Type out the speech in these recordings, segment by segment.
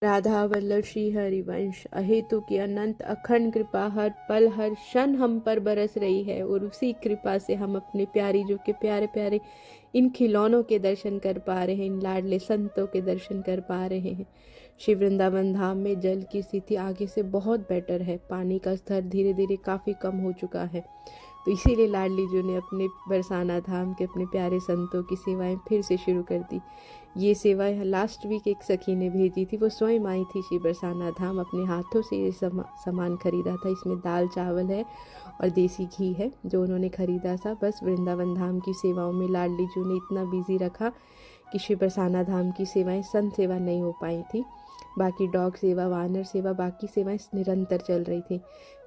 राधा वल्लभ श्री हरिवंश अहेतु की अनंत अखंड कृपा हर पल हर क्षण हम पर बरस रही है, और उसी कृपा से हम अपने प्यारी जो के प्यारे प्यारे इन खिलौनों के दर्शन कर पा रहे हैं, इन लाडले संतों के दर्शन कर पा रहे हैं। श्री वृंदावन धाम में जल की स्थिति आगे से बहुत बेटर है, पानी का स्तर धीरे धीरे काफ़ी कम हो चुका है। तो इसीलिए लाडली जी ने अपने बरसाना धाम के अपने प्यारे संतों की सेवाएं फिर से शुरू कर दी। ये सेवाएं लास्ट वीक एक सखी ने भेजी थी, वो स्वयं आई थी श्री बरसाना धाम, अपने हाथों से ये सामान खरीदा था। इसमें दाल चावल है और देसी घी है जो उन्होंने खरीदा था। बस वृंदावन धाम की सेवाओं में लाडली जी ने इतना बिजी रखा कि श्री बरसाना धाम की सेवाएं संत सेवा नहीं हो पाई थी। बाकी डॉग सेवा, वानर सेवा, बाकी सेवाएं निरंतर चल रही थी,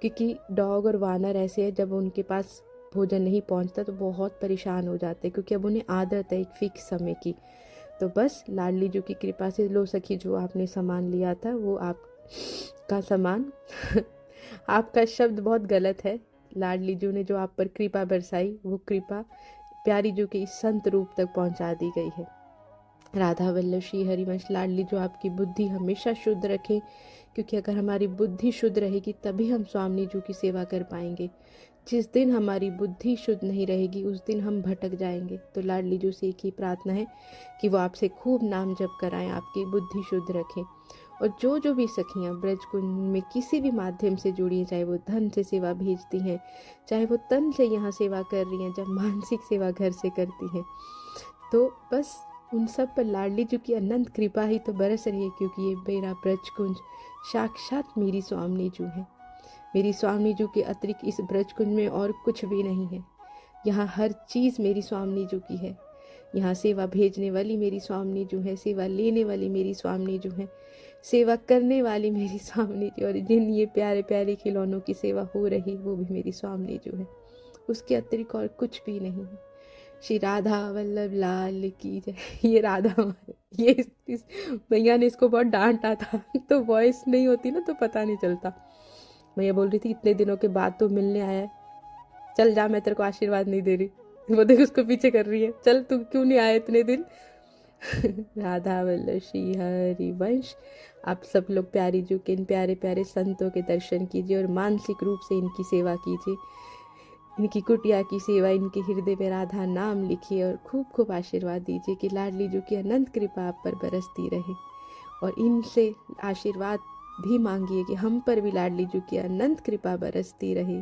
क्योंकि डॉग और वानर ऐसे हैं जब उनके पास भोजन नहीं पहुंचता तो बहुत परेशान हो जाते हैं, क्योंकि अब उन्हें आदत है एक फिक्स समय की। तो बस लाडली जी की कृपा से लो सखी जो आपने सामान लिया था वो आपका सामान आपका शब्द बहुत गलत है। लाडली जी ने जो आप पर कृपा बरसाई वो कृपा प्यारी जी के इस संत रूप तक पहुंचा दी गई है। राधा वल्लभ श्री हरिवंश लाडली जो आपकी बुद्धि हमेशा शुद्ध रखें, क्योंकि अगर हमारी बुद्धि शुद्ध रहेगी तभी हम स्वामी जी की सेवा कर पाएंगे। जिस दिन हमारी बुद्धि शुद्ध नहीं रहेगी उस दिन हम भटक जाएंगे। तो लाडली जी से एक ही प्रार्थना है कि वो आपसे खूब नाम जप कराएं, आपकी बुद्धि शुद्ध रखें। और जो भी सखियाँ ब्रज कुंज में किसी भी माध्यम से जुड़ी हैं, चाहे वो धन से सेवा भेजती हैं, चाहे वो तन से यहाँ सेवा कर रही हैं, जब मानसिक सेवा घर से करती हैं, तो बस उन सब पर लाडली जी की अनंत कृपा ही तो बरस रही है, क्योंकि ये मेरा ब्रज कुंज साक्षात मेरी स्वामी जी है। मेरी स्वामी जी के अतिरिक्त इस ब्रज कुंज में और कुछ भी नहीं है। यहाँ हर चीज़ मेरी स्वामी जी की है। यहाँ सेवा भेजने वाली मेरी स्वामी जी है, सेवा लेने वाली मेरी स्वामी जी है, सेवा करने वाली मेरी स्वामी जी, और जिन ये प्यारे प्यारे खिलौनों की सेवा हो रही वो भी मेरी स्वामी जी है। उसके अतिरिक्त और कुछ भी नहीं है। श्री राधा वल्लभ लाल की जय। ये राधा, ये इस भैया ने इसको बहुत डांटा था तो वॉइस नहीं होती ना तो पता नहीं चलता। भैया बोल रही थी इतने दिनों के बाद तो मिलने आया है, चल जा, मैं तेरे को आशीर्वाद नहीं दे रही। वो देख उसको पीछे कर रही है, चल तू क्यों नहीं आया इतने दिन। राधा वल्लभ श्री हरिवंश आप सब लोग प्यारी जी के इन प्यारे प्यारे संतों के दर्शन कीजिए और मानसिक रूप से इनकी सेवा कीजिए। इनकी कुटिया की सेवा, इनके हृदय में राधा नाम लिखिए और खूब खूब आशीर्वाद दीजिए कि लाडली जी की अनंत कृपा आप पर बरसती रहे। और इनसे आशीर्वाद भी मांगिए कि हम पर भी लाडली जी की अनंत कृपा बरसती रहे।